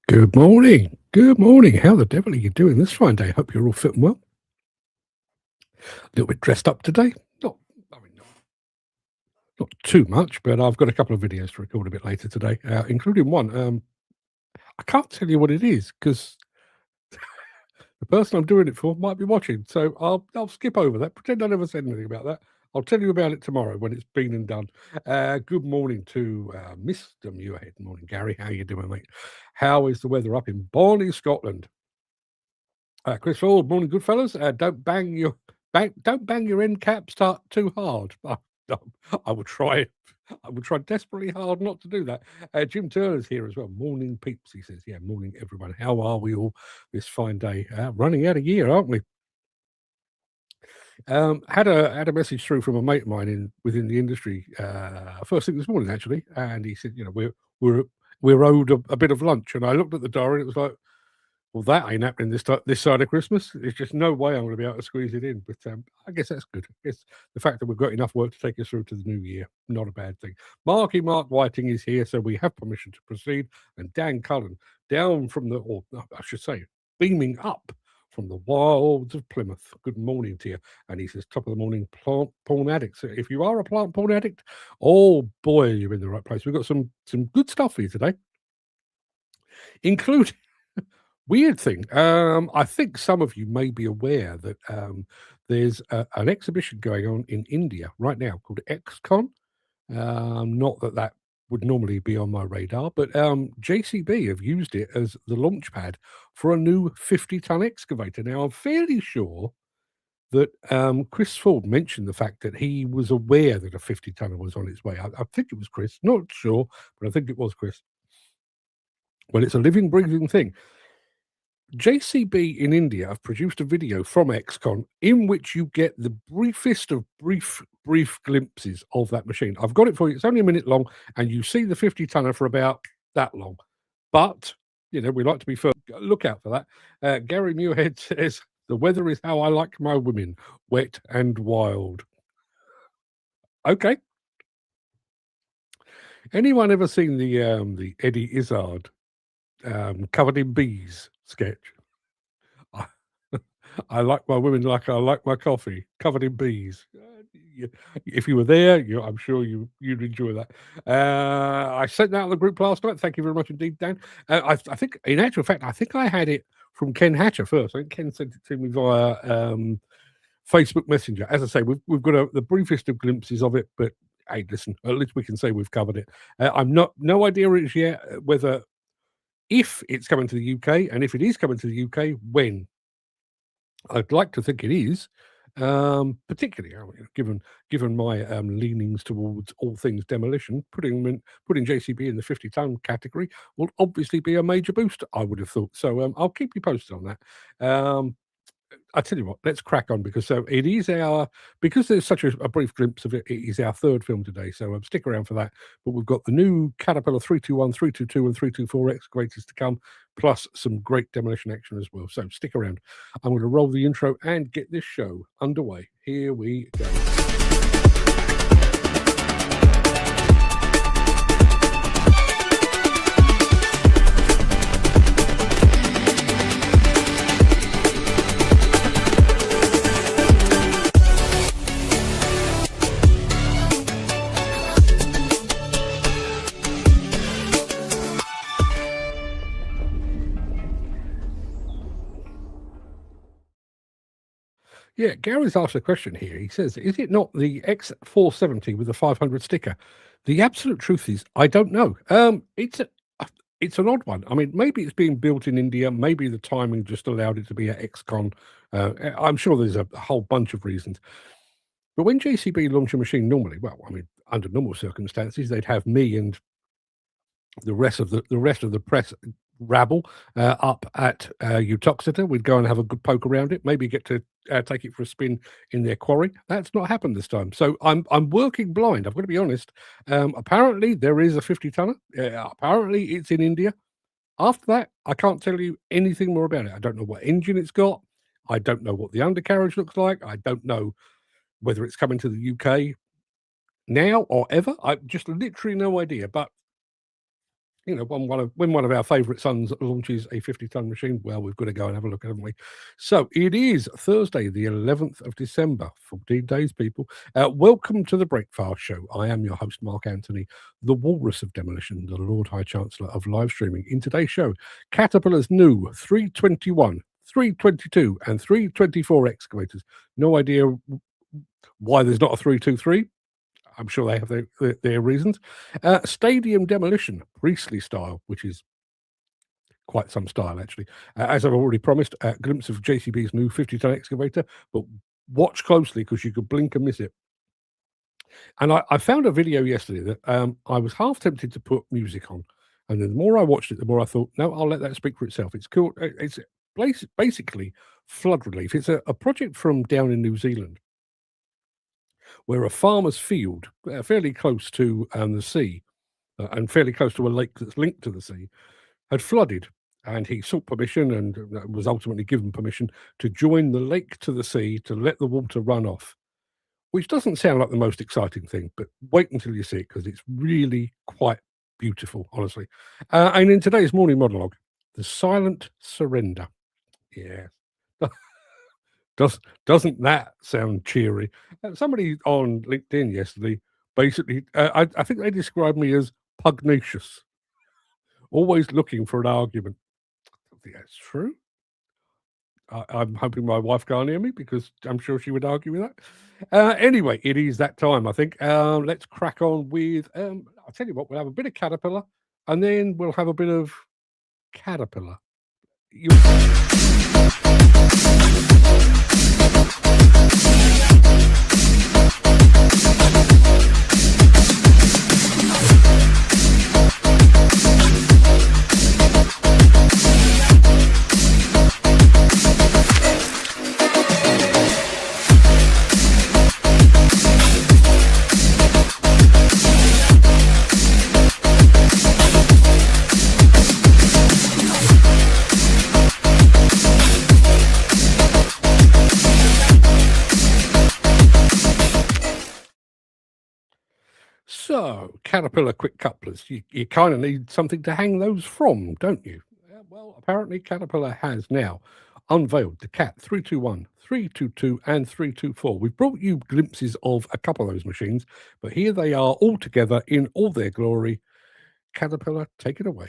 Good morning. Good morning. How the devil are you doing this fine day? Hope you're all fit and well. A little bit dressed up today. Not too much, but I've got a couple of videos to record a bit later today, including one. I can't tell you what it is because the person I'm doing it for might be watching, so I'll skip over that. Pretend I never said anything about that. I'll tell you about it tomorrow when it's been and done. Good morning to Mr. Muirhead. Morning, Gary. How you doing, mate? How is the weather up in Barney, Scotland? Chris Ford, morning, good fellas. Don't bang your end caps too hard. I would try. I would try desperately hard not to do that. Jim Turner's here as well. Morning, peeps. He says, "Yeah, morning, everyone. How are we all this fine day? Running out of year, aren't we?" Had a message through from a mate of mine within the industry first thing this morning actually, and he said, we're owed a bit of lunch, and I looked at the diary and it was like, well, that ain't happening this side of Christmas. There's just no way I'm going to be able to squeeze it in. But I guess that's good. I guess the fact that we've got enough work to take us through to the new year, not a bad thing. Mark Whiting is here, so we have permission to proceed. And Dan Cullen, down from or I should say, beaming up from the wilds of Plymouth. Good morning to you. And he says, top of the morning, plant porn addict. So if you are a plant porn addict, oh boy, you're in the right place. We've got some good stuff for you today, including weird thing. I think some of you may be aware that there's an exhibition going on in India right now called XCon. Not that would normally be on my radar, but JCB have used it as the launch pad for a new 50-ton excavator. Now, I'm fairly sure that Chris Ford mentioned the fact that he was aware that a 50-tonner was on its way. I think it was Chris, not sure, but I think it was Chris. Well, it's a living, breathing thing. JCB in India have produced a video from XCon in which you get the briefest of brief glimpses of that machine. I've got it for you. It's only a minute long, and you see the 50-tonner for about that long. But, we like to be first. Look out for that. Gary Muirhead says, the weather is how I like my women, wet and wild. Okay. Anyone ever seen the Eddie Izzard Covered in Bees sketch? I like my women like I like my coffee, covered in bees. If you were there, I'm sure you'd enjoy that. I sent that out in the group last night. Thank you very much indeed, Dan. I think, in actual fact, I think I had it from Ken Hatcher first. I think Ken sent it to me via Facebook Messenger. As I say, we've got the briefest of glimpses of it, but hey, listen, at least we can say we've covered it. I'm no idea yet whether if it's coming to the UK, and if it is coming to the UK, when. I'd like to think it is, particularly given my leanings towards all things demolition. Putting JCB in the 50-ton category will obviously be a major boost, I would have thought. So I'll keep you posted on that. I tell you what, let's crack on because it is because there's such a brief glimpse of it. It is our third film today, so stick around for that. But we've got the new Caterpillar 321, 322, and 324 excavators to come, plus some great demolition action as well. So stick around. I'm going to roll the intro and get this show underway. Here we go. Yeah, Gary's asked a question here. He says, is it not the X470 with the 500 sticker? The absolute truth is, I don't know. It's an odd one. I mean, maybe it's being built in India. Maybe the timing just allowed it to be at XCon. I'm sure there's a whole bunch of reasons. But when JCB launch a machine normally, well, I mean, under normal circumstances, they'd have me and the rest of the press rabble up at Utoxeter. We'd go and have a good poke around it, maybe get to take it for a spin in their quarry. That's not happened this time. So I'm working blind. I've got to be honest. Apparently there is a 50-tonner. Apparently it's in India. After that, I can't tell you anything more about it. I don't know what engine it's got. I don't know what the undercarriage looks like. I don't know whether it's coming to the UK now or ever. I just literally no idea. But you know, when one of our favourite sons launches a 50-ton machine, well, we've got to go and have a look, haven't we? So it is Thursday, the 11th of December, 14 days, people. Welcome to the Breakfast Show. I am your host, Mark Anthony, the Walrus of Demolition, the Lord High Chancellor of live streaming. In today's show, Caterpillar's new 321, 322, and 324 excavators. No idea why there's not a 323. I'm sure they have their reasons. Stadium demolition, Priestley style, which is quite some style, actually. As I've already promised, a glimpse of JCB's new 50-ton excavator, but watch closely because you could blink and miss it. And I found a video yesterday that I was half tempted to put music on. And then the more I watched it, the more I thought, no, I'll let that speak for itself. It's cool. It's basically flood relief. It's a project from down in New Zealand, where a farmer's field, fairly close to the sea, and fairly close to a lake that's linked to the sea, had flooded. And he sought permission and was ultimately given permission to join the lake to the sea to let the water run off, which doesn't sound like the most exciting thing, but wait until you see it because it's really quite beautiful, honestly. And in today's morning monologue, the silent surrender. Yeah. Doesn't that sound cheery? Somebody on LinkedIn yesterday basically, I think they described me as pugnacious, always looking for an argument. I don't think that's true. I'm hoping my wife can't hear me because I'm sure she would argue with that. Anyway, it is that time, I think. Let's crack on with, I'll tell you what, we'll have a bit of Caterpillar and then we'll have a bit of Caterpillar. So, Caterpillar quick couplers, you kind of need something to hang those from, don't you? Well, apparently Caterpillar has now unveiled the Cat 321, 322 and 324. We've brought you glimpses of a couple of those machines, but here they are all together in all their glory. Caterpillar, take it away.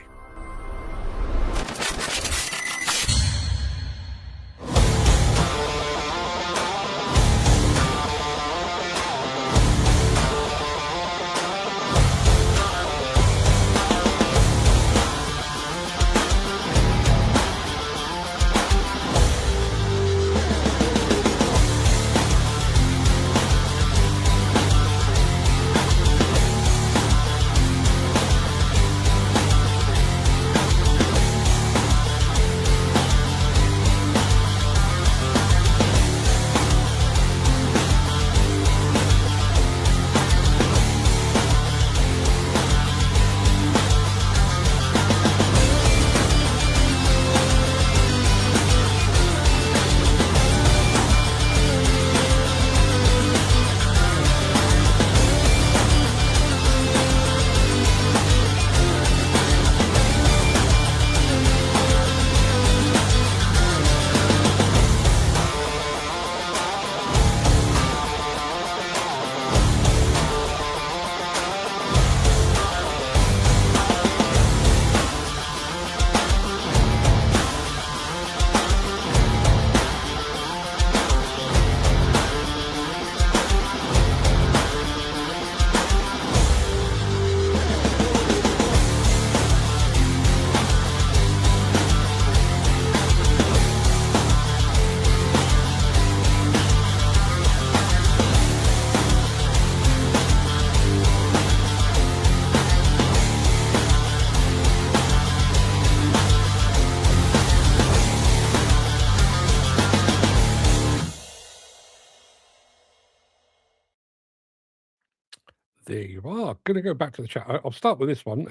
There you are. Going to go back to the chat. I'll start with this one.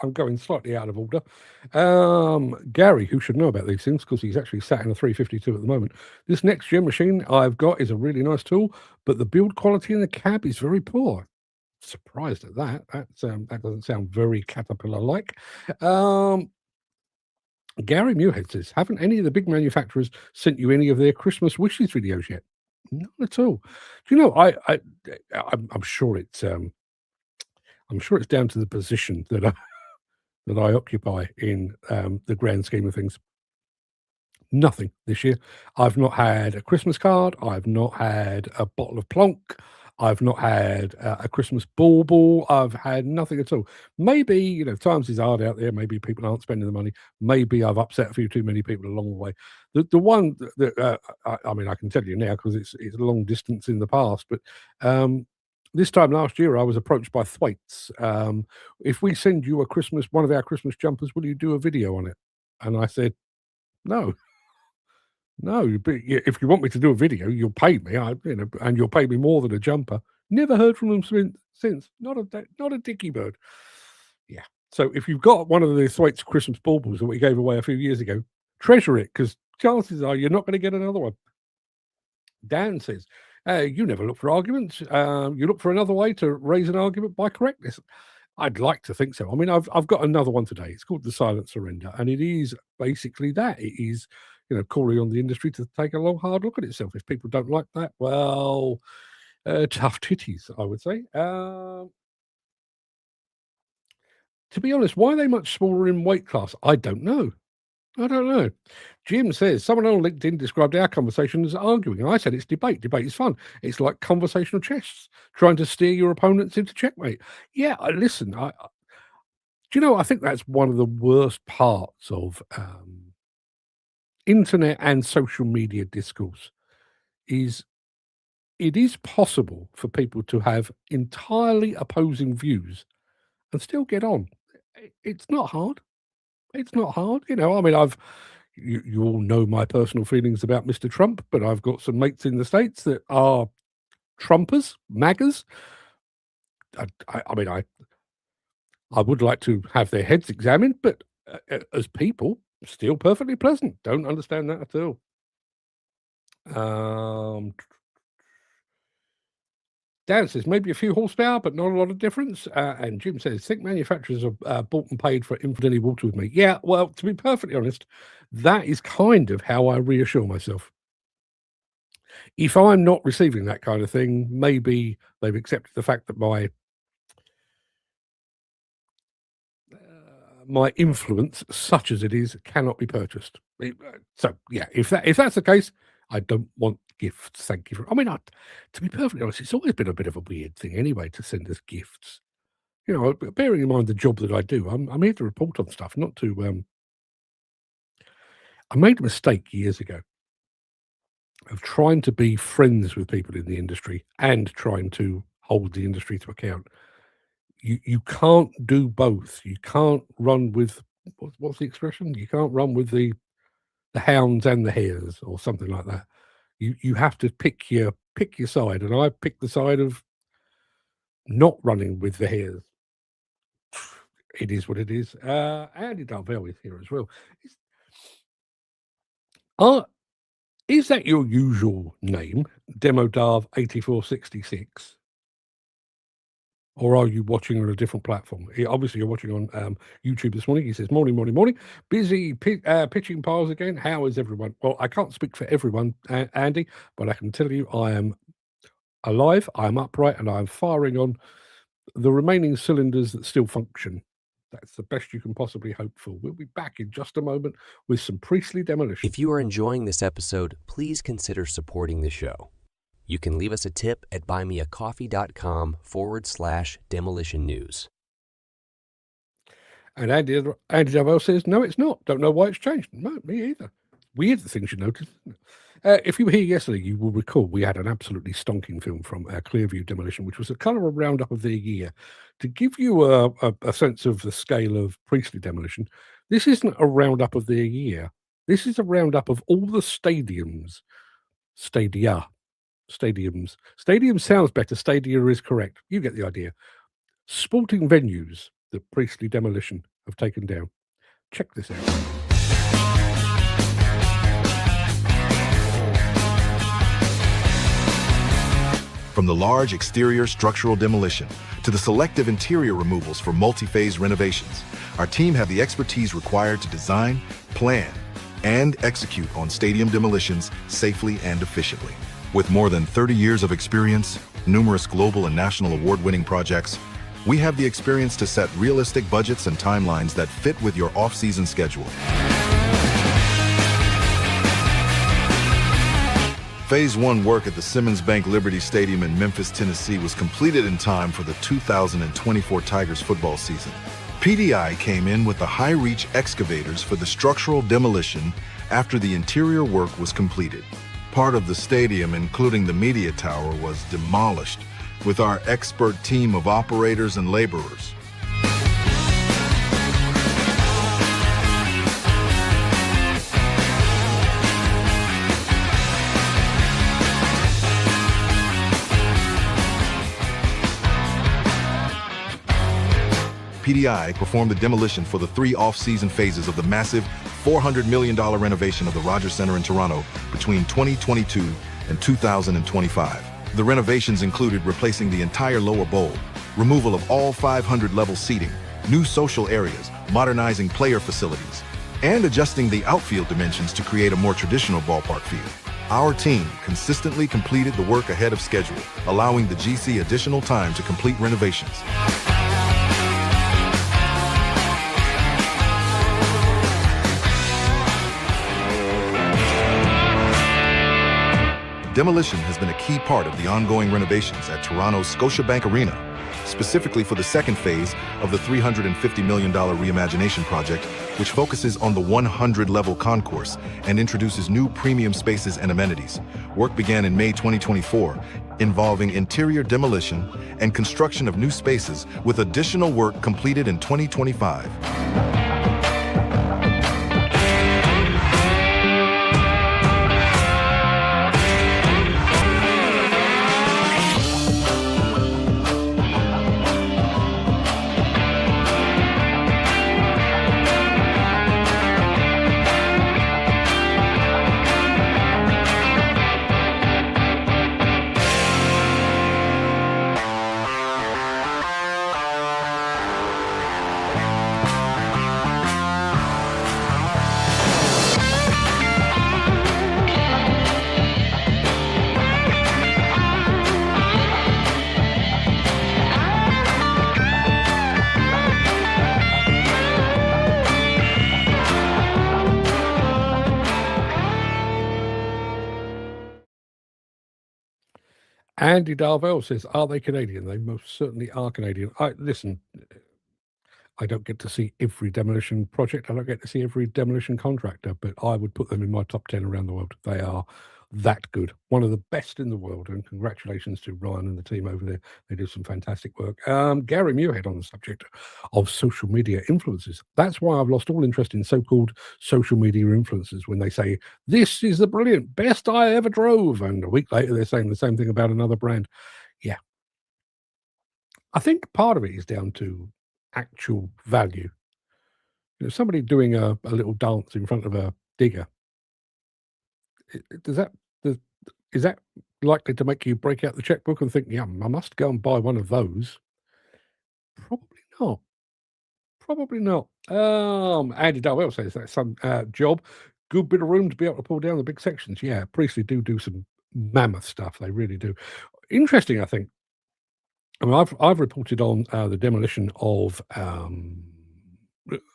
I'm going slightly out of order. Gary, who should know about these things because he's actually sat in a 352 at the moment. This next gen machine I've got is a really nice tool, but the build quality in the cab is very poor. surprised at that. That doesn't sound very Caterpillar-like. Gary Muirhead says, haven't any of the big manufacturers sent you any of their Christmas wishes videos yet? Not at all. Do you know, I'm sure it's down to the position that I occupy in the grand scheme of things. Nothing this year. I've not had a Christmas card. I've not had a bottle of Plonk. I've not had a Christmas bauble. I've had nothing at all. Maybe, times is hard out there. Maybe people aren't spending the money. Maybe I've upset a few too many people along the way. The one that I can tell you now because it's a long distance in the past, but this time last year I was approached by Thwaites. If we send you one of our Christmas jumpers, will you do a video on it? And I said, no. No, but if you want me to do a video, you'll pay me, and you'll pay me more than a jumper. Never heard from them since. Not a dicky bird. Yeah. So if you've got one of the Thwaites Christmas baubles that we gave away a few years ago, treasure it because chances are you're not going to get another one. Dan says, you never look for arguments. You look for another way to raise an argument by correctness. I'd like to think so. I mean, I've got another one today. It's called The Silent Surrender, and it is basically that. It is calling on the industry to take a long, hard look at itself. If people don't like that, well, tough titties, I would say. To be honest, why are they much smaller in weight class? I don't know. Jim says, someone on LinkedIn described our conversation as arguing, and I said it's debate. Debate is fun. It's like conversational chess, trying to steer your opponents into checkmate. Yeah, listen, do you know, I think that's one of the worst parts of internet and social media discourse is it is possible for people to have entirely opposing views and still get on. It's not hard. It's not hard. I mean, you all know my personal feelings about Mr. Trump, but I've got some mates in the States that are Trumpers, MAGAs. I mean, I would like to have their heads examined, but as people, still perfectly pleasant. Don't understand that at all. Dan says, maybe a few horsepower, but not a lot of difference. And Jim says, think manufacturers have bought and paid for infinitely water with me. Yeah, well, to be perfectly honest, that is kind of how I reassure myself. If I'm not receiving that kind of thing, maybe they've accepted the fact that my influence, such as it is, cannot be purchased. So, yeah, if that's the case, I don't want gifts. Thank you. I mean, to be perfectly honest, it's always been a bit of a weird thing anyway to send us gifts. Bearing in mind the job that I do, I'm here to report on stuff, not to. I made a mistake years ago of trying to be friends with people in the industry and trying to hold the industry to account. You can't do both. You can't run with what's the expression? You can't run with the hounds and the hares or something like that. You have to pick your side, and I picked the side of not running with the hares. It is what it is. Andy Darvell is here as well. Is that your usual name, Demodarv8466? Or are you watching on a different platform? Obviously, you're watching on YouTube this morning. He says, morning. Busy pitching piles again. How is everyone? Well, I can't speak for everyone, Andy, but I can tell you I am alive, I'm upright, and I'm firing on the remaining cylinders that still function. That's the best you can possibly hope for. We'll be back in just a moment with some priestly demolition. If you are enjoying this episode, please consider supporting the show. You can leave us a tip at buymeacoffee.com/demolition news. And Andy Darvell says, no, it's not. Don't know why it's changed. No, me either. Weird the things you notice. If you were here yesterday, you will recall we had an absolutely stonking film from Clearview Demolition, which was a kind of a roundup of their year. To give you a sense of the scale of priestly demolition, this isn't a roundup of their year. This is a roundup of all the stadiums. Stadium sounds better. Stadia is correct. You get the idea. Sporting venues that priestly demolition have taken down. Check this out. From the large exterior structural demolition to the selective interior removals for multi-phase renovations, our team have the expertise required to design, plan, and execute on stadium demolitions safely and efficiently. With more than 30 years of experience, numerous global and national award-winning projects, we have the experience to set realistic budgets and timelines that fit with your off-season schedule. Phase 1 work at the Simmons Bank Liberty Stadium in Memphis, Tennessee was completed in time for the 2024 Tigers football season. PDI came in with the high-reach excavators for the structural demolition after the interior work was completed. Part of the stadium, including the media tower, was demolished with our expert team of operators and laborers. PDI performed the demolition for the 3 off-season phases of the massive $400 million renovation of the Rogers Centre in Toronto between 2022 and 2025. The renovations included replacing the entire lower bowl, removal of all 500-level seating, new social areas, modernizing player facilities, and adjusting the outfield dimensions to create a more traditional ballpark feel. Our team consistently completed the work ahead of schedule, allowing the GC additional time to complete renovations. Demolition has been a key part of the ongoing renovations at Toronto's Scotiabank Arena, specifically for the second phase of the $350 million reimagination project, which focuses on the 100-level concourse and introduces new premium spaces and amenities. Work began in May 2024, involving interior demolition and construction of new spaces, with additional work completed in 2025. Andy Darvell says, are they Canadian? They most certainly are Canadian. Listen, I don't get to see every demolition project. I don't get to see every demolition contractor, but I would put them in my top 10 around the world. They are that good. One of the best in the world. And congratulations to Ryan and the team over there. They do some fantastic work. Gary Muirhead on the subject of social media influencers. That's why I've lost all interest in so-called social media influencers when they say, this is the brilliant best I ever drove. And a week later, they're saying the same thing about another brand. Yeah. I think part of it is down to actual value. You know, somebody doing a little dance in front of a digger, does that is that likely to make you break out the checkbook and think, yeah, I must go and buy one of those? Probably not. Probably not. Andy Darwell says that's some job. Good bit of room to be able to pull down the big sections. Yeah, Priestley do some mammoth stuff. They really do. Interesting, I think. I mean, I've reported on the demolition of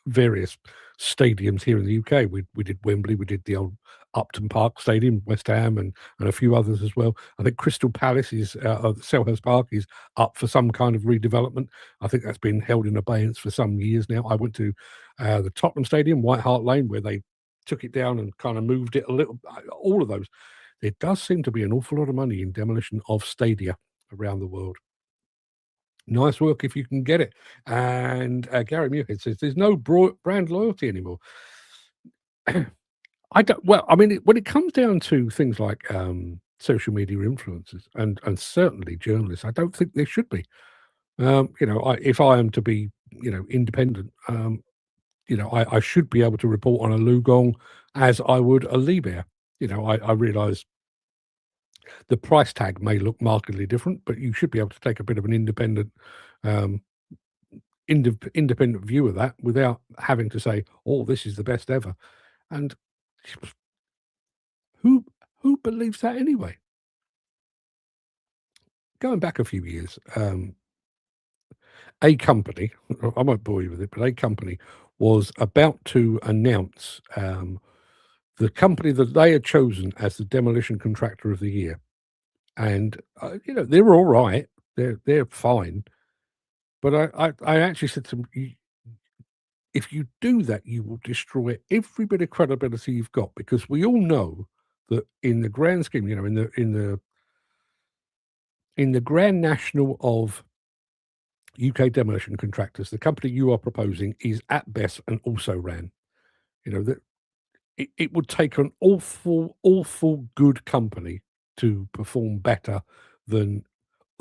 various stadiums here in the UK. We did Wembley, we did the old Upton Park Stadium, West Ham, and a few others as well. I think Crystal Palace is Selhurst Park is up for some kind of redevelopment. I think that's been held in abeyance for some years now. I went to the Tottenham Stadium, White Hart Lane, where they took it down and kind of moved it a little. All of those. There does seem to be an awful lot of money in demolition of stadia around the world. Nice work if you can get it. And Gary Muirhead says there's no brand loyalty anymore. I don't. Well, I mean, when it comes down to things like social media influencers and certainly journalists, I don't think there should be. If I am to be, independent, I should be able to report on a Lugong as I would a Liebherr. I realise The price tag may look markedly different, but you should be able to take a bit of an independent independent view of that without having to say, "Oh, this is the best ever." And who believes that anyway? Going back a few years, a company, I won't bore you with it, but a company was about to announce the company that they had chosen as the demolition contractor of the year. And, they're all right. They're fine. But I actually said to them, if you do that, you will destroy every bit of credibility you've got, because we all know that in the grand scheme, in the grand national of UK demolition contractors, the company you are proposing is at best an also ran. That it would take an awful good company to perform better than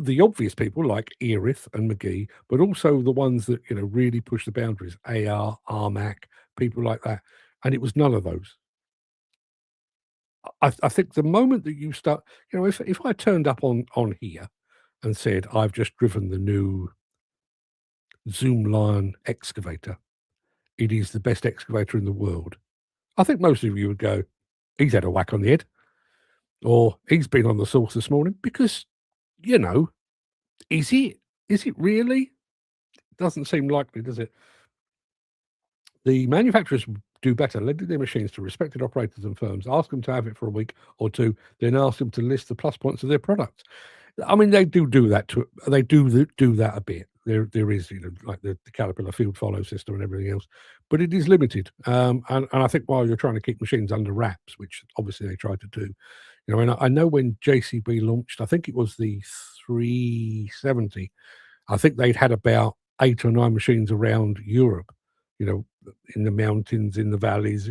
the obvious people like Erith and McGee, but also the ones that really push the boundaries, AR, Armac, people like that. And it was none of those. I think the moment that you start, if I turned up on here and said, I've just driven the new Zoom Lion excavator, it is the best excavator in the world, I think most of you would go, he's had a whack on the head, or he's been on the sauce this morning, because, is it really? Doesn't seem likely, does it? The manufacturers do better, lending their machines to respected operators and firms, ask them to have it for a week or two, then ask them to list the plus points of their products. I mean, they do that they do that a bit. There is, like the Caterpillar field follow system and everything else, but it is limited. And I think while you're trying to keep machines under wraps, which obviously they try to do, and I know when JCB launched, I think it was the 370, I think they'd had about 8 or 9 machines around Europe, in the mountains, in the valleys,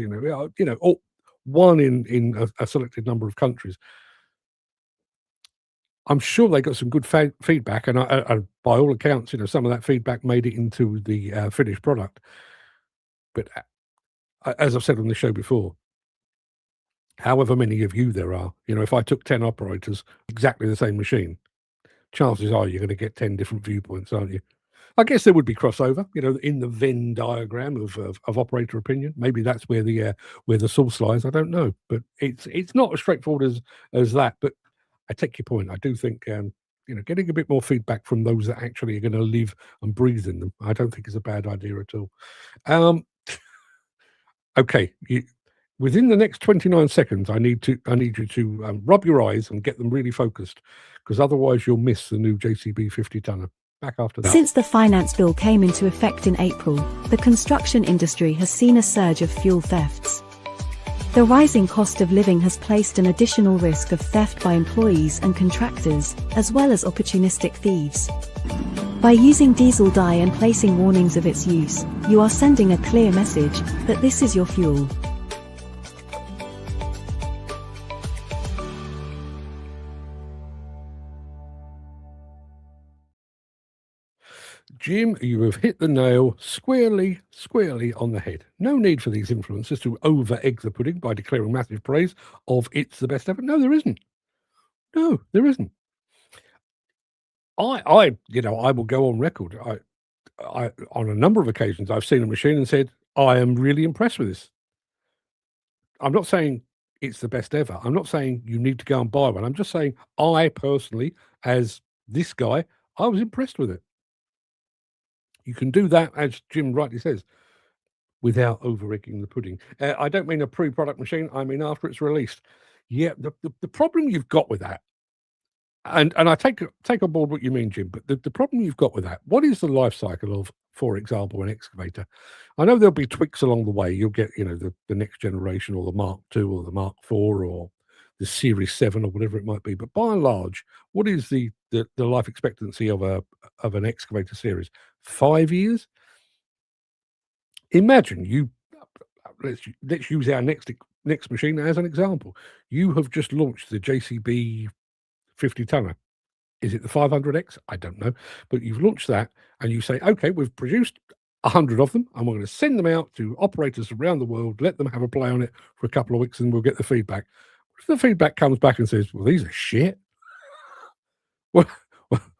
one in a selected number of countries. I'm sure they got some good feedback, and by all accounts, some of that feedback made it into the finished product. But as I've said on the show before, however many of you there are, if I took 10 operators, exactly the same machine, chances are you're going to get 10 different viewpoints, aren't you? I guess there would be crossover, in the Venn diagram of operator opinion. Maybe that's where the source lies. I don't know, but it's not as straightforward as that. But I take your point. I do think getting a bit more feedback from those that actually are going to live and breathe in them, I don't think is a bad idea at all. Okay, within the next 29 seconds, I need you to rub your eyes and get them really focused, because otherwise you'll miss the new JCB 50 tonner. Back after that. Since the finance bill came into effect in April, the construction industry has seen a surge of fuel thefts. The rising cost of living has placed an additional risk of theft by employees and contractors, as well as opportunistic thieves. By using diesel dye and placing warnings of its use, you are sending a clear message that this is your fuel. Jim, you have hit the nail squarely on the head. No need for these influencers to over-egg the pudding by declaring massive praise of it's the best ever. No, there isn't. No, there isn't. I will go on record. I on a number of occasions, I've seen a machine and said, I am really impressed with this. I'm not saying it's the best ever. I'm not saying you need to go and buy one. I'm just saying I personally, as this guy, I was impressed with it. You can do that, as Jim rightly says, without over-egging the pudding. I don't mean a pre-product machine. I mean after it's released. Yeah, the problem you've got with that, and I take on board what you mean, Jim, but the problem you've got with that, what is the life cycle of, for example, an excavator? I know there'll be tweaks along the way. You'll get, the next generation, or the Mark II, or the Mark IV, or the Series 7, or whatever it might be. But by and large, what is the life expectancy of an excavator series? 5 years? Imagine let's use our next machine as an example. You have just launched the JCB 50 tonner. Is it the 500X? I don't know. But you've launched that and you say, okay, we've produced 100 of them and we're going to send them out to operators around the world, let them have a play on it for a couple of weeks and we'll get the feedback. the feedback comes back and says, well, these are shit. What,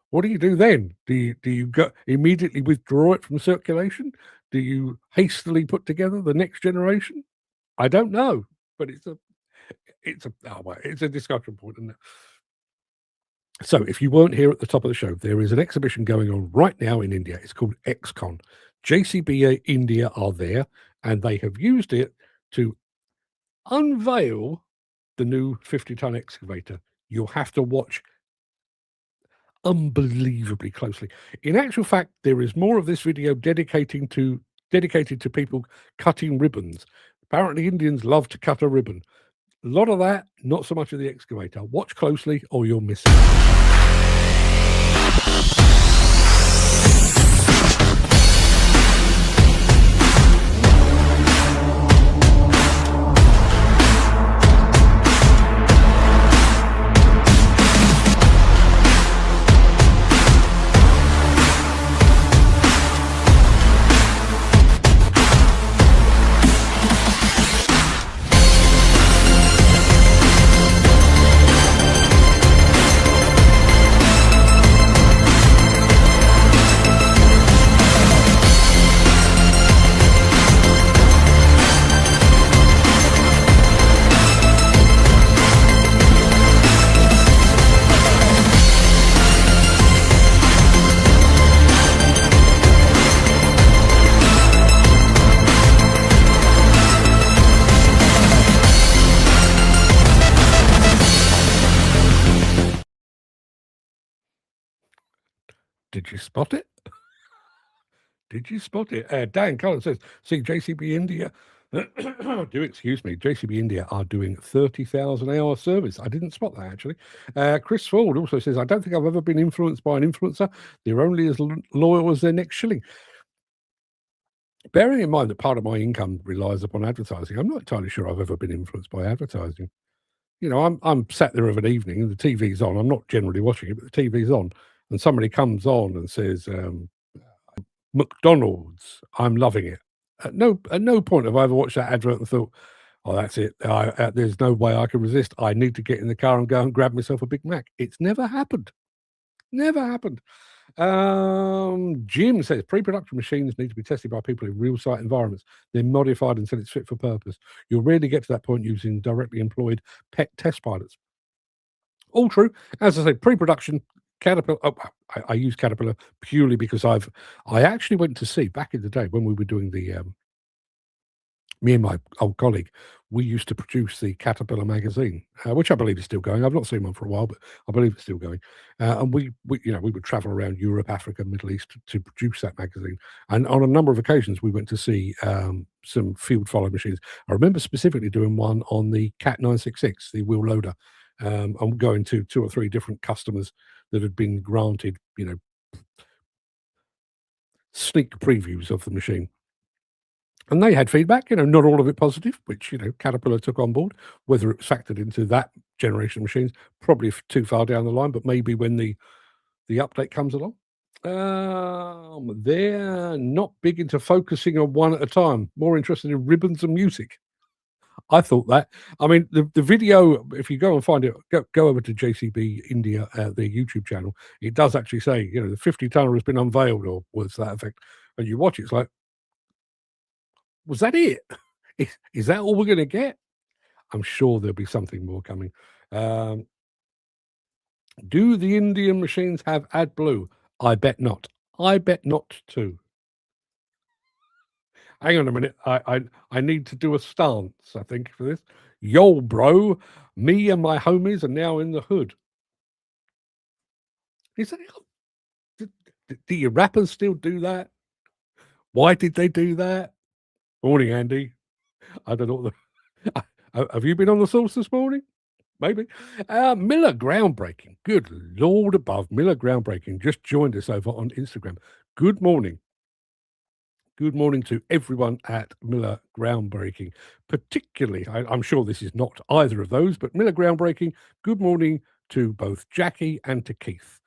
what do you do then? Do you go immediately withdraw it from circulation? Do you hastily put together the next generation? I don't know, but it's a discussion point, isn't it? So if you weren't here at the top of the show, there is an exhibition going on right now in India. It's called XCon. JCB India are there, and they have used it to unveil the new 50-ton excavator. You'll have to watch unbelievably closely. In actual fact, there is more of this video dedicated to people cutting ribbons. Apparently, Indians love to cut a ribbon. A lot of that, not so much of the excavator. Watch closely or you'll miss it. Did you spot it? Did you spot it? Dan Cullen says, see, JCB India, JCB India are doing 30,000 hour service. I didn't spot that, actually. Chris Ford also says, I don't think I've ever been influenced by an influencer. They're only as loyal as their next shilling. Bearing in mind that part of my income relies upon advertising, I'm not entirely sure I've ever been influenced by advertising. You know, I'm sat there of an evening and the TV's on. I'm not generally watching it, but the TV's on. And somebody comes on and says, McDonald's, I'm loving it. At no point have I ever watched that advert and thought, oh, that's it. There's no way I can resist. I need to get in the car and go and grab myself a Big Mac. It's never happened. Never happened. Jim says pre-production machines need to be tested by people in real site environments. They're modified until it's fit for purpose. You'll rarely get to that point using directly employed pet test pilots. All true. As I say, pre-production Caterpillar. Oh, I use Caterpillar purely because I actually went to see back in the day when we were doing the me and my old colleague, we used to produce the Caterpillar magazine, which I believe is still going. I've not seen one for a while, but I believe it's still going. And we would travel around Europe, Africa, Middle East to produce that magazine. And on a number of occasions, we went to see some field follow machines. I remember specifically doing one on the Cat 966, the wheel loader. I'm going to 2 or 3 different customers that had been granted, sneak previews of the machine. And they had feedback, not all of it positive, which, Caterpillar took on board. Whether it was factored into that generation of machines, probably too far down the line, but maybe when the update comes along. They're not big into focusing on one at a time, more interested in ribbons and music. I thought that. I mean, the video, if you go and find it, go over to JCB India, their YouTube channel. It does actually say, the 50-tonner has been unveiled, or words to that effect. And you watch it, it's like, was that it? Is that all we're going to get? I'm sure there'll be something more coming. Do the Indian machines have AdBlue? I bet not. I bet not too. Hang on a minute. I need to do a stance, I think, for this. Yo, bro. Me and my homies are now in the hood. Is that, do your rappers still do that? Why did they do that? Morning, Andy. I don't know. Have you been on the source this morning? Maybe. Miller Groundbreaking. Good Lord above. Miller Groundbreaking just joined us over on Instagram. Good morning. Good morning to everyone at Miller Groundbreaking. Particularly, I'm sure this is not either of those, but Miller Groundbreaking, good morning to both Jackie and to Keith.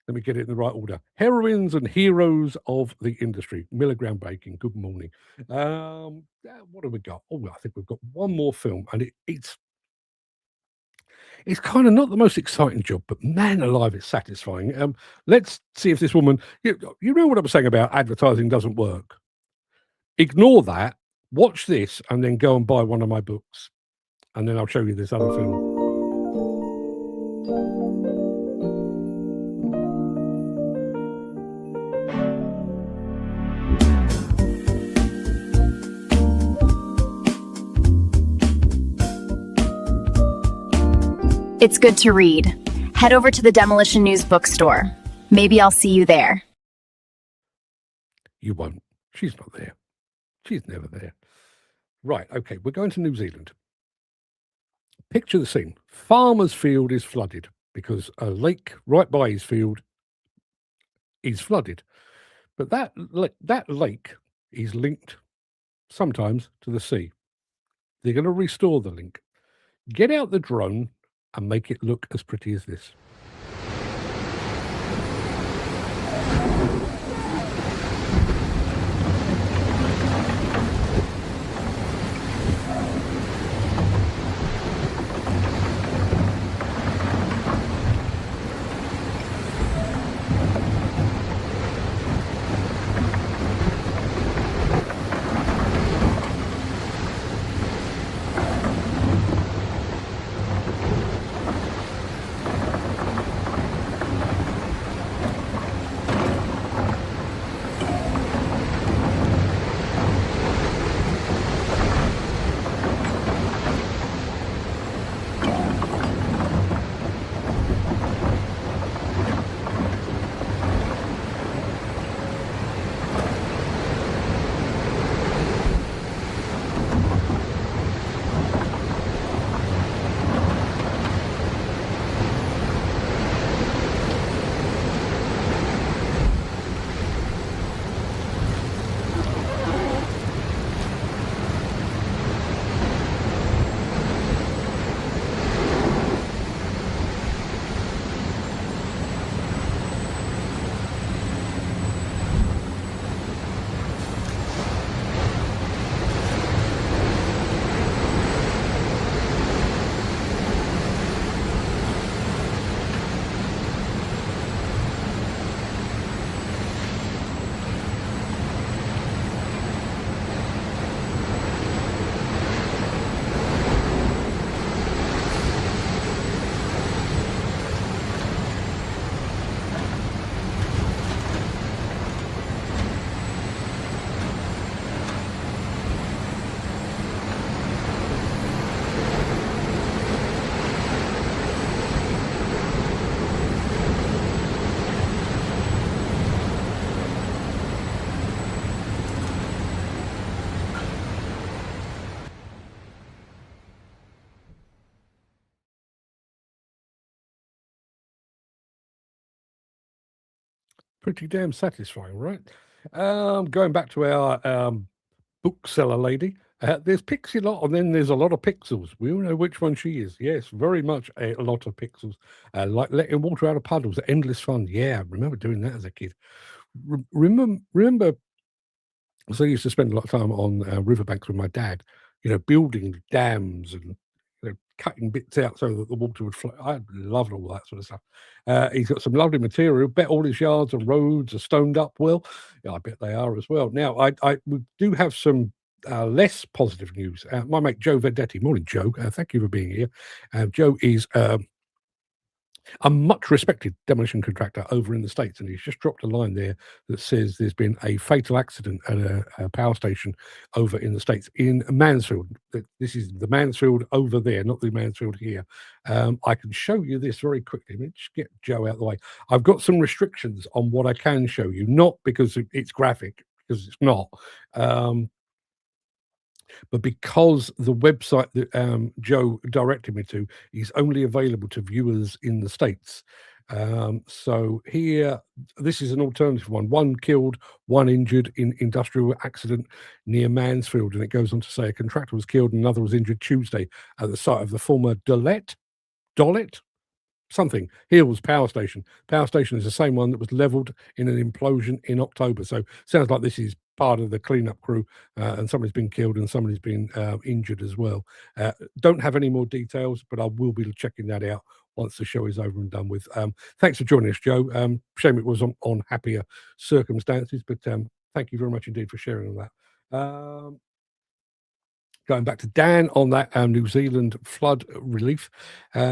Let me get it in the right order. Heroines and heroes of the industry. Milligram Baking. Good morning. What have we got? Oh, I think we've got one more film, and it's kind of not the most exciting job, but man alive, it's satisfying. Let's see if this woman. You know what I was saying about advertising doesn't work. Ignore that. Watch this, and then go and buy one of my books, and then I'll show you this other film. It's good to read. Head over to the Demolition News bookstore. Maybe I'll see you there. You won't. She's not there. She's never there. Right, okay, we're going to New Zealand. Picture the scene. Farmer's field is flooded because a lake right by his field is flooded. But that lake is linked sometimes to the sea. They're going to restore the link. Get out the drone and make it look as pretty as this. Pretty damn satisfying, right? Going back to our bookseller lady, there's Pixie Lot, and then there's a lot of pixels. We all know which one she is. Yes, very much a lot of pixels. Like letting water out of puddles, endless fun. Yeah, I remember doing that as a kid. Remember, so I used to spend a lot of time on riverbanks with my dad, building dams and cutting bits out so that the water would flow. I loved all that sort of stuff. He's got some lovely material. Bet all his yards and roads are stoned up well. Yeah, I bet they are as well. Now, we do have some less positive news. My mate Joe Vendetti. Morning, Joe. Thank you for being here. Joe is a much respected demolition contractor over in the States, and he's just dropped a line there that says there's been a fatal accident at a power station over in the States in Mansfield. This is the Mansfield over there, not the Mansfield here. I can show you this very quickly. Let me just get Joe out of the way. I've got some restrictions on what I can show you, not because it's graphic, because it's not. But because the website that Joe directed me to is only available to viewers in the States. So here, this is an alternative one. One killed, one injured in industrial accident near Mansfield. And it goes on to say a contractor was killed and another was injured Tuesday at the site of the former Dollet something. Hills Power Station. Power Station is the same one that was levelled in an implosion in October. So sounds like this is part of the cleanup crew, and somebody's been killed and somebody's been injured as well. Don't have any more details, but I will be checking that out once the show is over and done with. Thanks for joining us, Joe. Shame it was on happier circumstances, but thank you very much indeed for sharing all that. Going back to Dan on that New Zealand flood relief,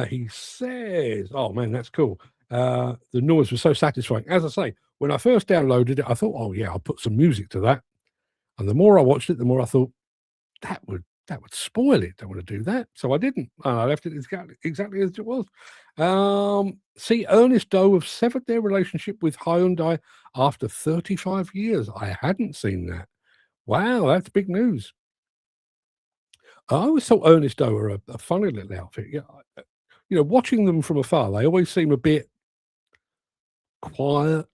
he says, oh man, that's cool. The noise was so satisfying. As I say, when I first downloaded it, I thought, oh yeah, I'll put some music to that. And the more I watched it, the more I thought, that would spoil it. Don't want to do that. So I didn't. I left it exactly as it was. See, Ernest Doe have severed their relationship with Hyundai after 35 years. I hadn't seen that. Wow, that's big news. I always thought Ernest Doe were a funny little outfit. Yeah, watching them from afar, they always seem a bit quiet,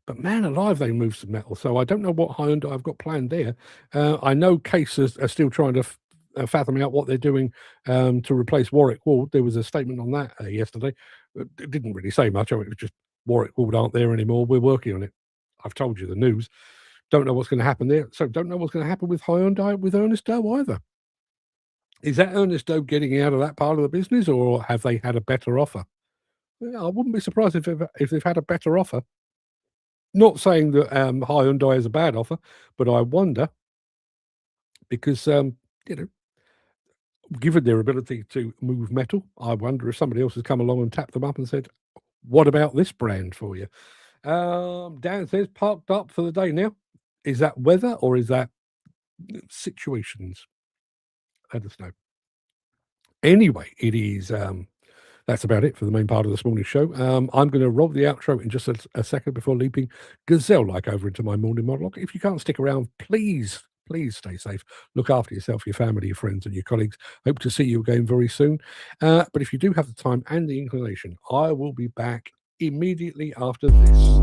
but man alive, they move some metal. So I don't know what Hyundai have got planned there. I know Case are still trying to fathom out what they're doing to replace Warwick Ward. There was a statement on that yesterday. It didn't really say much. I mean, it was just Warwick Ward aren't there anymore. We're working on it. I've told you the news. Don't know what's going to happen there. So don't know what's going to happen with Hyundai with Ernest Doe either. Is that Ernest Doe getting out of that part of the business, or have they had a better offer? I wouldn't be surprised if they've had a better offer. Not saying that Hyundai is a bad offer, but I wonder because given their ability to move metal, I wonder if somebody else has come along and tapped them up and said, "What about this brand for you?" Dan says parked up for the day now. Is that weather or is that situations? Let us know. Anyway, it is. That's about it for the main part of this morning's show. I'm going to roll the outro in just a second before leaping gazelle-like over into my morning monologue. If you can't stick around, please stay safe. Look after yourself, your family, your friends, and your colleagues. Hope to see you again very soon. But if you do have the time and the inclination, I will be back immediately after this.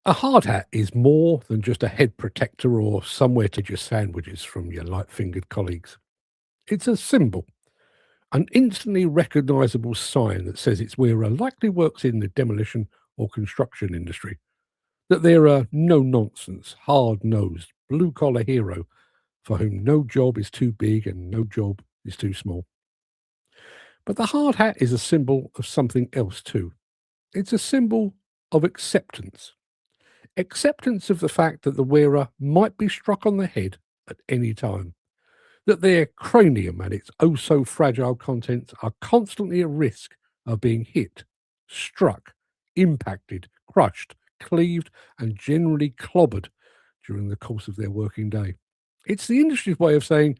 A hard hat is more than just a head protector or somewhere to your sandwiches from your light-fingered colleagues. It's a symbol, an instantly recognisable sign that says its wearer likely works in the demolition or construction industry, that they're a no-nonsense, hard-nosed, blue-collar hero for whom no job is too big and no job is too small. But the hard hat is a symbol of something else too. It's a symbol of acceptance. Acceptance of the fact that the wearer might be struck on the head at any time, that their cranium and its oh-so-fragile contents are constantly at risk of being hit, struck, impacted, crushed, cleaved, and generally clobbered during the course of their working day. It's the industry's way of saying,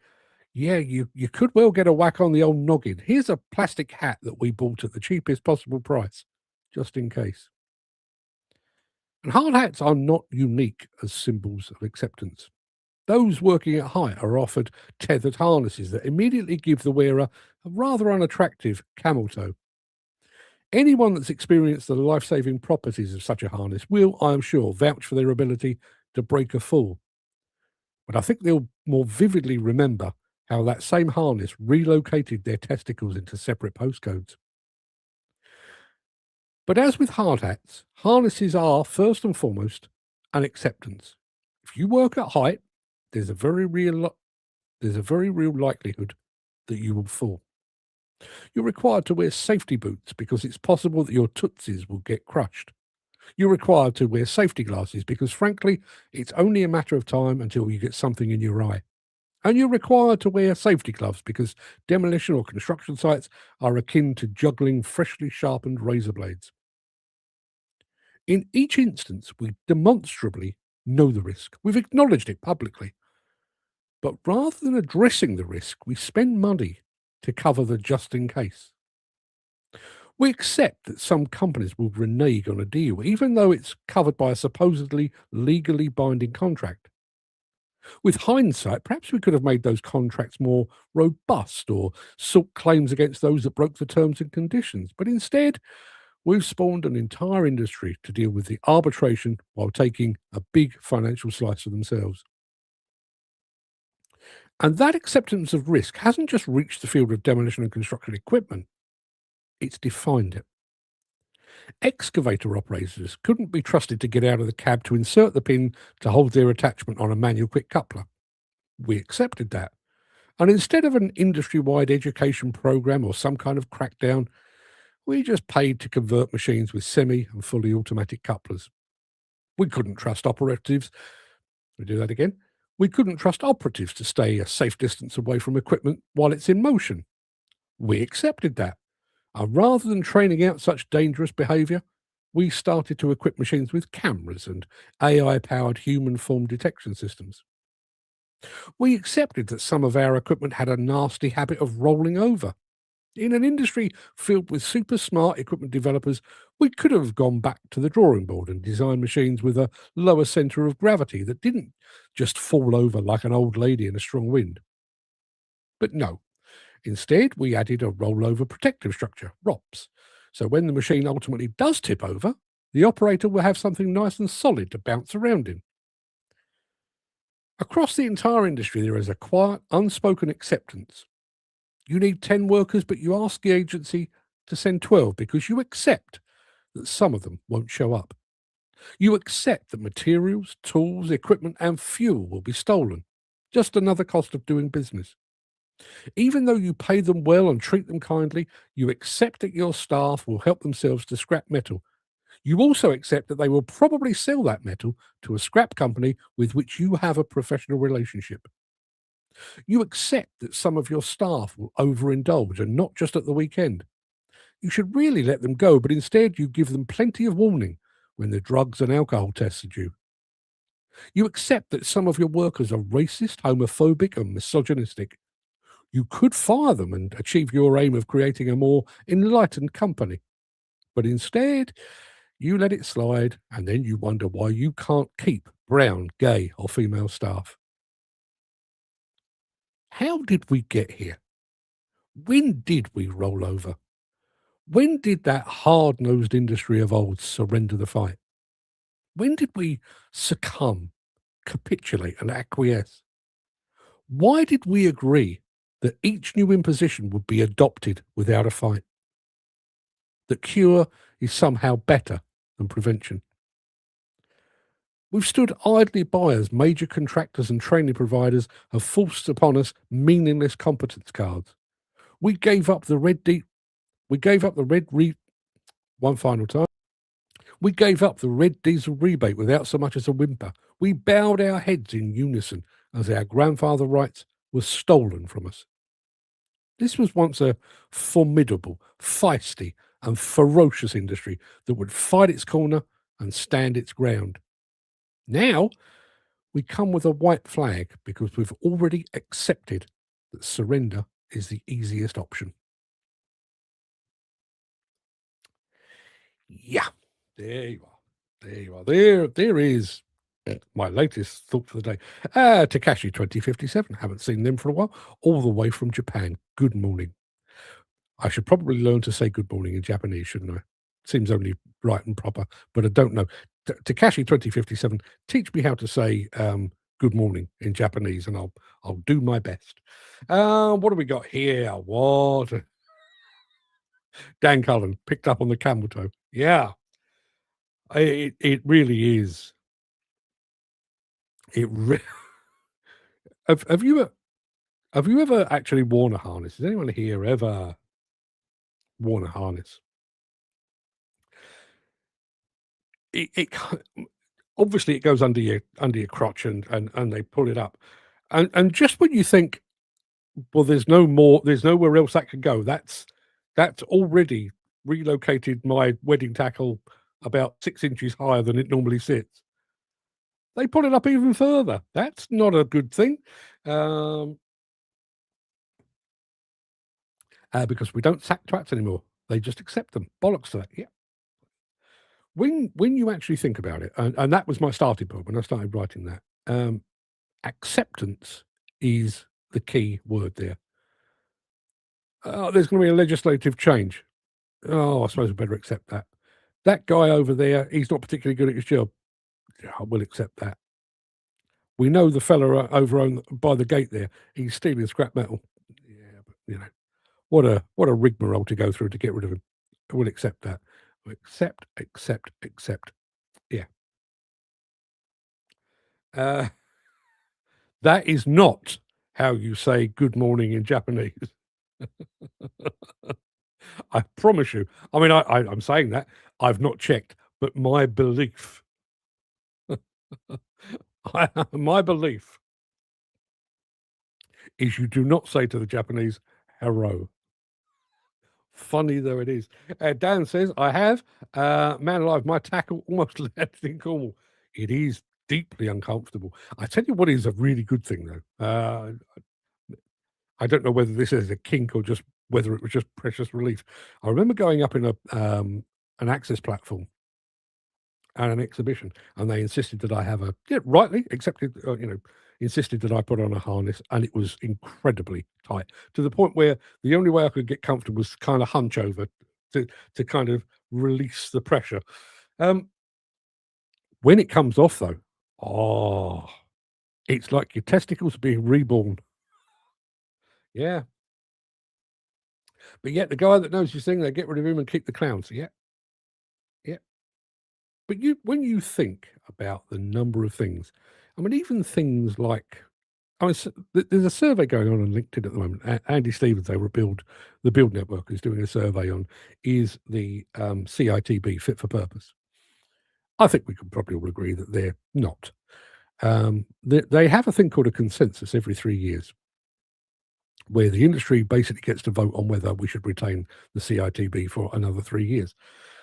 yeah, you could well get a whack on the old noggin. Here's a plastic hat that we bought at the cheapest possible price, just in case. And hard hats are not unique as symbols of acceptance. Those working at height are offered tethered harnesses that immediately give the wearer a rather unattractive camel toe. Anyone that's experienced the life-saving properties of such a harness will, I am sure, vouch for their ability to break a fall. But I think they'll more vividly remember how that same harness relocated their testicles into separate postcodes. But as with hard hats, harnesses are, first and foremost, an acceptance. If you work at height, there's a very real likelihood that you will fall. You're required to wear safety boots because it's possible that your tootsies will get crushed. You're required to wear safety glasses because, frankly, it's only a matter of time until you get something in your eye. And you're required to wear safety gloves because demolition or construction sites are akin to juggling freshly sharpened razor blades. In each instance, we demonstrably know the risk. We've acknowledged it publicly. But rather than addressing the risk, we spend money to cover the just in case. We accept that some companies will renege on a deal, even though it's covered by a supposedly legally binding contract. With hindsight, perhaps we could have made those contracts more robust or sought claims against those that broke the terms and conditions. But instead, we've spawned an entire industry to deal with the arbitration while taking a big financial slice of themselves. And that acceptance of risk hasn't just reached the field of demolition and construction equipment, it's defined it. Excavator operators couldn't be trusted to get out of the cab to insert the pin to hold their attachment on a manual quick coupler. We accepted that. And instead of an industry-wide education program or some kind of crackdown, we just paid to convert machines with semi and fully automatic couplers. We couldn't trust operatives. We do that again. We couldn't trust operatives to stay a safe distance away from equipment while it's in motion. We accepted that. And rather than training out such dangerous behaviour, we started to equip machines with cameras and AI-powered human form detection systems. We accepted that some of our equipment had a nasty habit of rolling over. In an industry filled with super smart equipment developers, we could have gone back to the drawing board and designed machines with a lower centre of gravity that didn't just fall over like an old lady in a strong wind. But no, instead we added a rollover protective structure, ROPS, so when the machine ultimately does tip over, the operator will have something nice and solid to bounce around in. Across the entire industry, there is a quiet, unspoken acceptance. You need 10 workers, but you ask the agency to send 12 because you accept that some of them won't show up. You accept that materials, tools, equipment, and fuel will be stolen. Just another cost of doing business. Even though you pay them well and treat them kindly, you accept that your staff will help themselves to scrap metal. You also accept that they will probably sell that metal to a scrap company with which you have a professional relationship. You accept that some of your staff will overindulge and not just at the weekend. You should really let them go, but instead you give them plenty of warning when the drugs and alcohol tests are due. You accept that some of your workers are racist, homophobic, and misogynistic. You could fire them and achieve your aim of creating a more enlightened company. But instead, you let it slide, and then you wonder why you can't keep brown, gay, or female staff. How did we get here? When did we roll over? When did that hard-nosed industry of old surrender the fight? When did we succumb, capitulate, and acquiesce? Why did we agree that each new imposition would be adopted without a fight? That cure is somehow better than prevention. We've stood idly by as major contractors and training providers have forced upon us meaningless competence cards. We gave up the red diesel rebate without so much as a whimper. We bowed our heads in unison as our grandfather rights were stolen from us. This was once a formidable, feisty, and ferocious industry that would fight its corner and stand its ground. Now, we come with a white flag because we've already accepted that surrender is the easiest option. Yeah, there you are. There you are. There is my latest thought for the day. Takashi 2057. Haven't seen them for a while. All the way from Japan. Good morning. I should probably learn to say good morning in Japanese, shouldn't I? Seems only right and proper, but I don't know. Takashi 2057, teach me how to say good morning in Japanese, and I'll do my best. What do we got here? What? Dan Cullen picked up on the camel toe. Yeah, it really is. Have you ever actually worn a harness? Has anyone here ever worn a harness? It obviously it goes under your crotch and they pull it up, and just when you think, well, there's nowhere else that can go. That's already relocated my wedding tackle about 6 inches higher than it normally sits. They pull it up even further. That's not a good thing, because we don't sack twats anymore. They just accept them. Bollocks to that. Yeah. When you actually think about it, and that was my starting point when I started writing that. Acceptance is the key word there. There's going to be a legislative change. Oh, I suppose we better accept that. That guy over there, he's not particularly good at his job. Yeah, I will accept that. We know the fella over by the gate there, he's stealing scrap metal. Yeah, but what a rigmarole to go through to get rid of him. We'll accept that. We'll accept. Yeah. That is not how you say good morning in Japanese. I promise you. I mean, I'm saying that. I've not checked, but my belief, my belief is you do not say to the Japanese, hello. Funny though it is. Dan says, I have. Man alive, my tackle almost landed in Cornwall. It is deeply uncomfortable. I tell you what is a really good thing, though. I don't know whether this is a kink or just whether it was just precious relief. I remember going up in an access platform at an exhibition, and they insisted that I have rightly accepted, insisted that I put on a harness, and it was incredibly tight to the point where the only way I could get comfortable was to kind of hunch over to kind of release the pressure. When it comes off, though, it's like your testicles being reborn. Yeah. But yet the guy that knows his thing, they get rid of him and keep the clowns. Yeah. Yeah. But when you think about the number of things, I mean, even things like, there's a survey going on LinkedIn at the moment. Andy Stevens over at the Build Network is doing a survey on, is the CITB fit for purpose? I think we can probably all agree that they're not. They have a thing called a consensus every 3 years, where the industry basically gets to vote on whether we should retain the CITB for another 3 years.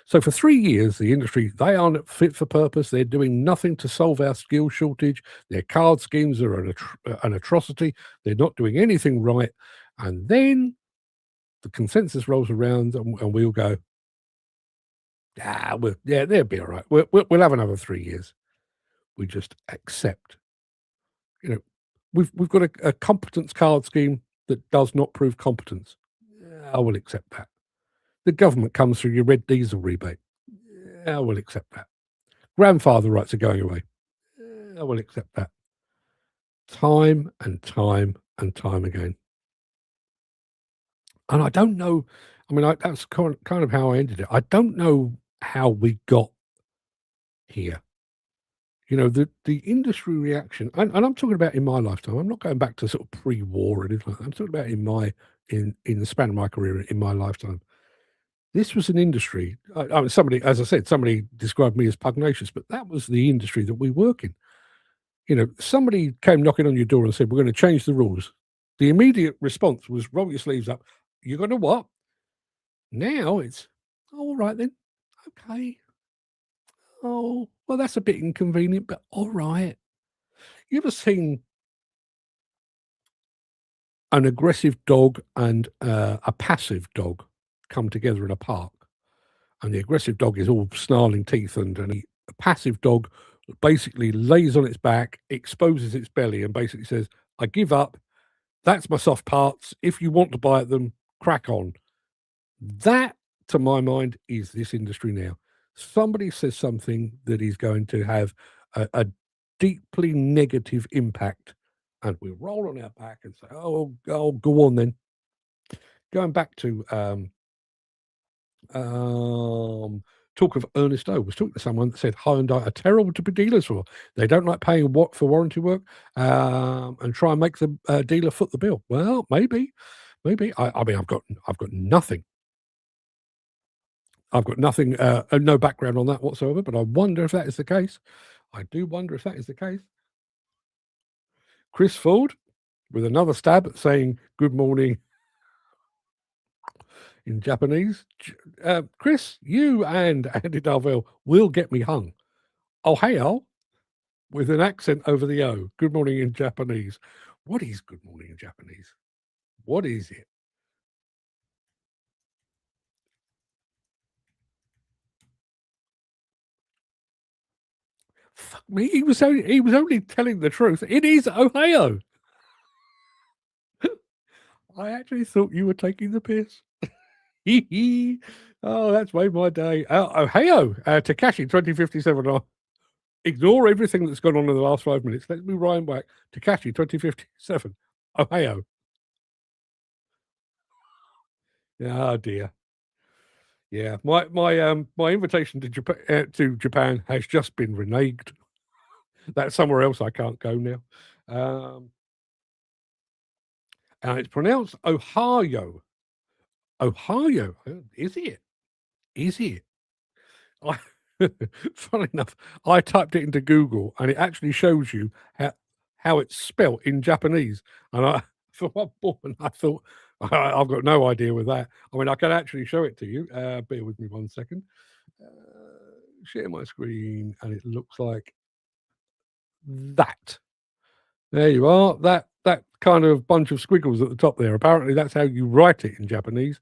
So for 3 years, the industry, they aren't fit for purpose. They're doing nothing to solve our skill shortage. Their card schemes are an atrocity. They're not doing anything right. And then the consensus rolls around and we'll go, they'll be all right. We'll have another 3 years. We just accept. We've got a competence card scheme that does not prove competence. I will accept that. The government comes through your red diesel rebate. I will accept that. Grandfather rights are going away. I will accept that. Time and time and time again. And I don't know. I mean, that's kind of how I ended it. I don't know how we got here. The industry reaction, and I'm talking about in my lifetime. I'm not going back to sort of pre-war or anything like that. I'm talking about in the span of my career in my lifetime. This was an industry. Somebody, as I said, somebody described me as pugnacious, but that was the industry that we work in. Somebody came knocking on your door and said, "We're going to change the rules." The immediate response was, "Roll your sleeves up." You're going to what? Now it's all right then. Okay. Oh, well, that's a bit inconvenient, but all right. You ever seen an aggressive dog and a passive dog come together in a park? And the aggressive dog is all snarling teeth, and the passive dog basically lays on its back, exposes its belly, and basically says, "I give up. That's my soft parts. If you want to bite them, crack on." That, to my mind, is this industry now. Somebody says something that is going to have a deeply negative impact, and we roll on our back and say, "Oh, go on then." Going back to talk of Ernest O. Was talking to someone that said Hyundai are terrible to be dealers for. They don't like paying for warranty work, and try and make the dealer foot the bill. Well, maybe. I mean, I've got nothing. I've got nothing, no background on that whatsoever, but I wonder if that is the case. I do wonder if that is the case. Chris Ford with another stab at saying good morning in Japanese. Chris, you and Andy Darvell will get me hung. Oh, hey, with an accent over the O. Good morning in Japanese. What is good morning in Japanese? What is it? Fuck me, he was only telling the truth. It is Ohio. I actually thought you were taking the piss. Oh, that's made my day. Ohio, Takashi 2057. Oh, ignore everything that's gone on in the last 5 minutes. Let's move right back. Takashi 2057. Ohio. Oh dear. Yeah, my invitation to Japan has just been reneged. That's somewhere else I can't go now. And it's pronounced Ohio. Ohio. Is it? Is it? I, Funny enough, I typed it into Google and it actually shows you how it's spelt in Japanese. And I, for one moment, I thought, I've got no idea with that. I mean, I can actually show it to you. Bear with me 1 second. Share my screen, and it looks like that. There you are. That kind of bunch of squiggles at the top there. Apparently, that's how you write it in Japanese.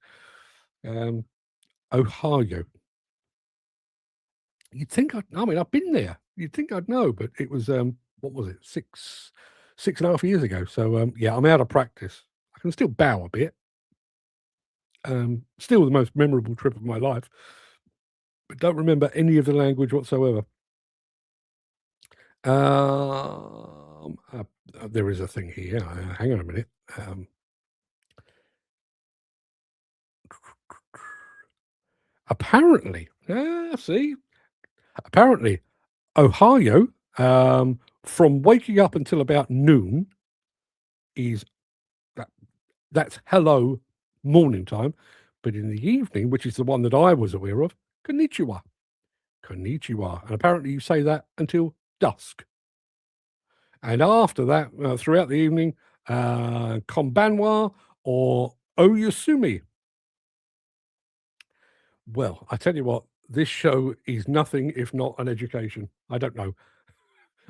Ohio. You'd think I mean, I've been there. You'd think I'd know, but it was what was it, 6.5 years ago. So yeah, I'm out of practice. I can still bow a bit. Still the most memorable trip of my life, but don't remember any of the language whatsoever. There is a thing here. Hang on a minute. Apparently, apparently, Ohio, from waking up until about noon, is that's hello morning time, but in the evening, which is the one that I was aware of, konnichiwa, konnichiwa, and apparently you say that until dusk. And after that, throughout the evening, konbanwa or oyasumi. Well, I tell you what, this show is nothing if not an education. I don't know.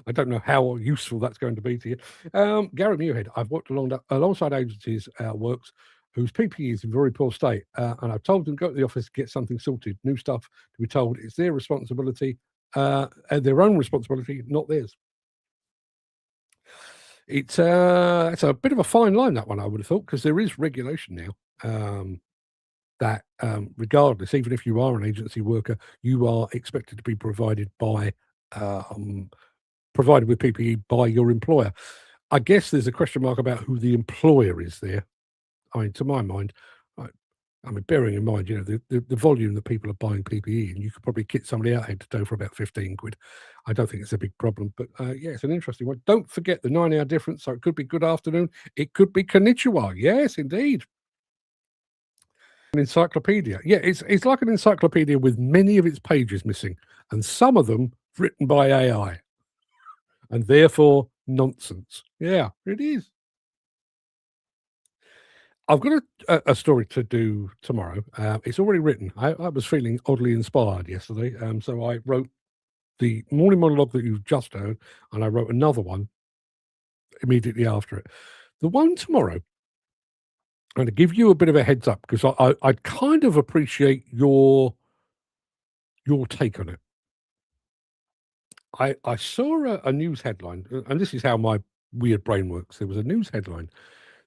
I don't know how useful that's going to be to you. Gary Muirhead, I've worked alongside agencies works whose PPE is in very poor state, and I've told them go to the office to get something sorted, new stuff to be told it's their responsibility, their own responsibility, not theirs. It's a bit of a fine line, that one, I would have thought, because there is regulation now. That regardless, even if you are an agency worker, you are expected to be provided with PPE by your employer. I guess there's a question mark about who the employer is there. I mean, to my mind, I mean, bearing in mind, the volume that people are buying PPE, and you could probably kit somebody out head to toe for about 15 quid. I don't think it's a big problem, but yeah, it's an interesting one. Don't forget the 9-hour difference. So it could be good afternoon. It could be konnichiwa. Yes, indeed. An encyclopedia. Yeah, it's like an encyclopedia with many of its pages missing, and some of them written by AI, and therefore nonsense. Yeah, it is. I've got a story to do tomorrow. It's already written. I was feeling oddly inspired yesterday, so I wrote the morning monologue that you've just heard, and I wrote another one immediately after it. The one tomorrow, I'm going to give you a bit of a heads up because I'd kind of appreciate your take on it. I saw a news headline, and this is how my weird brain works. There was a news headline.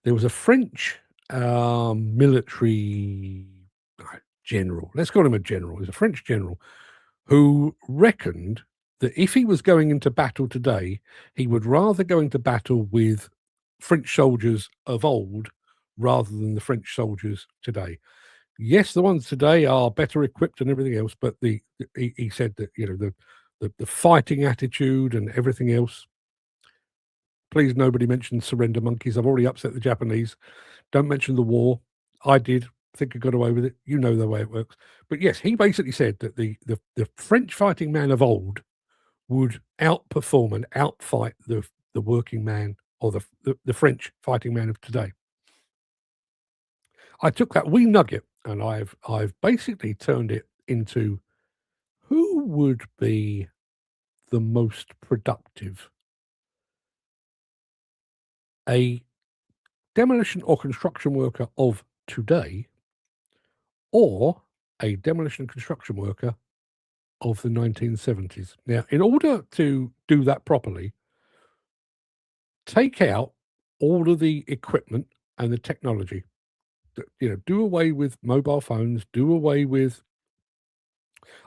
There was a French military general. Let's call him a general. He's a French general who reckoned that if he was going into battle today, he would rather go into battle with French soldiers of old rather than the French soldiers today. Yes, the ones today are better equipped and everything else, but he said that the fighting attitude and everything else. Please, nobody mention surrender monkeys. I've already upset the Japanese. Don't mention the war. I did. Think I got away with it. You know the way it works. But yes, he basically said that the French fighting man of old would outperform and outfight the working man or the French fighting man of today. I took that wee nugget and I've basically turned it into who would be the most productive, a demolition or construction worker of today or a demolition and construction worker of the 1970s. Now, in order to do that properly, take out all of the equipment and the technology. Do away with mobile phones, do away with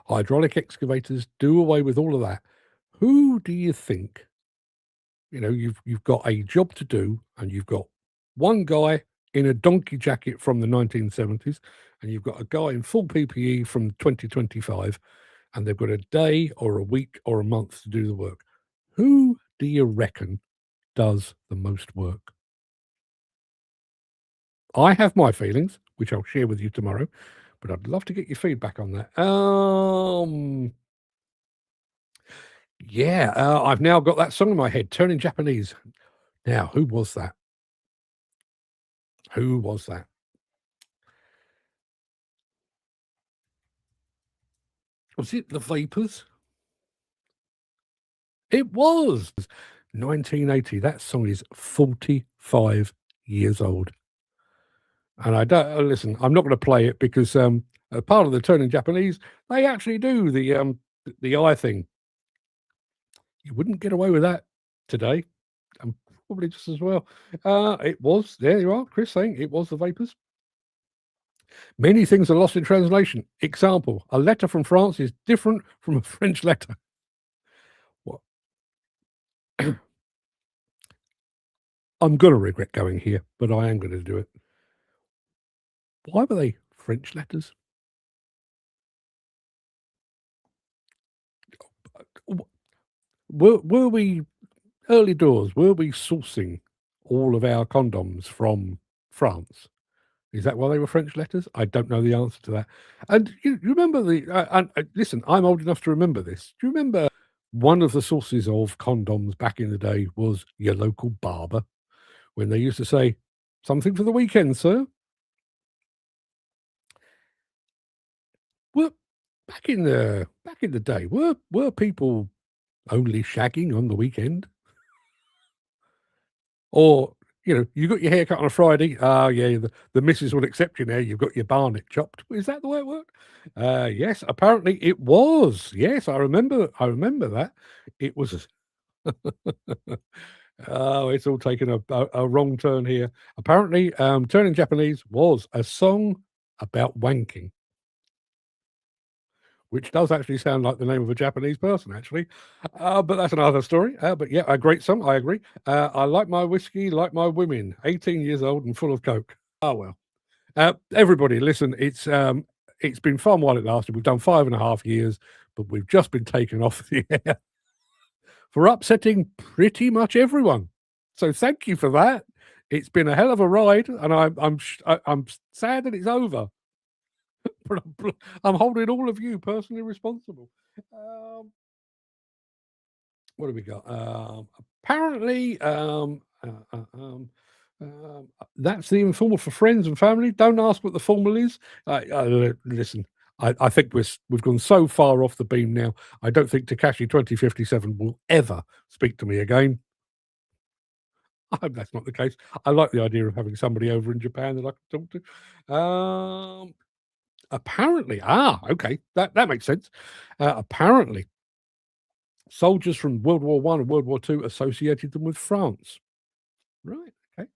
hydraulic excavators, do away with all of that. Who do you think, you've got a job to do, and you've got one guy in a donkey jacket from the 1970s, and you've got a guy in full PPE from 2025, and they've got a day or a week or a month to do the work. Who do you reckon does the most work? I have my feelings, which I'll share with you tomorrow, but I'd love to get your feedback on that. I've now got that song in my head, Turning Japanese. Now, who was that? Who was that? Was it the Vapors? It was 1980. That song is 45 years old. And I don't listen. I'm not going to play it because part of the Turning Japanese, they actually do the eye thing. You wouldn't get away with that today, and probably just as well. It was. There you are, Chris saying it was the Vapors. Many things are lost in translation. Example: a letter from France is different from a French letter. What? I'm going to regret going here, but I am going to do it. Why were they French letters? Were we early doors? Were we sourcing all of our condoms from France? Is that why they were French letters? I don't know the answer to that. And you remember listen, I'm old enough to remember this. Do you remember one of the sources of condoms back in the day was your local barber, when they used to say, "Something for the weekend, sir"? Were back in the day, were people only shagging on the weekend? Or, you got your hair cut on a Friday. Yeah, the missus will accept you now. You've got your barnet chopped. Is that the way it worked? Yes, apparently it was. Yes, I remember that. It was. Oh, it's all taken a wrong turn here. Apparently, Turning Japanese was a song about wanking, which does actually sound like the name of a Japanese person, actually. But that's another story. But yeah, a great song. I agree. I like my whiskey, like my women. 18 years old and full of coke. Oh, well. Everybody, listen, it's been fun while it lasted. We've done 5.5 years, but we've just been taken off the air for upsetting pretty much everyone. So thank you for that. It's been a hell of a ride, and I'm sad that it's over. But I'm holding all of you personally responsible. What have we got? Apparently, that's the informal for friends and family. Don't ask what the formal is. Listen, I think we've gone so far off the beam now. I don't think Takashi 2057 will ever speak to me again. I hope that's not the case. I like the idea of having somebody over in Japan that I can talk to. Apparently, okay, that makes sense. Apparently, soldiers from World War I and World War II associated them with France. Right, okay.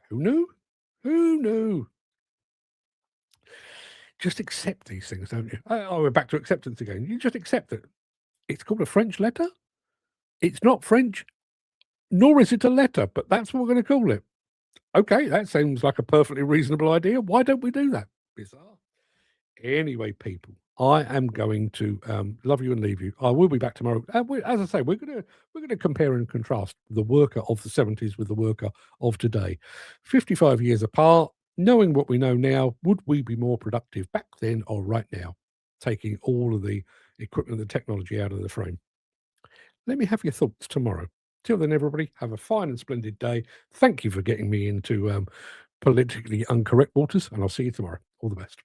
Who knew? Who knew? Just accept these things, don't you? We're back to acceptance again. You just accept it. It's called a French letter. It's not French, nor is it a letter, but that's what we're going to call it. Okay, that seems like a perfectly reasonable idea. Why don't we do that? Bizarre. Anyway, people, I am going to love you and leave you. I will be back tomorrow. As I say, we're gonna compare and contrast the worker of the 70s with the worker of today. 55 years apart, knowing what we know now, would we be more productive back then or right now, taking all of the equipment and the technology out of the frame? Let me have your thoughts tomorrow. Till then, everybody, have a fine and splendid day. Thank you for getting me into politically incorrect waters, and I'll see you tomorrow. All the best.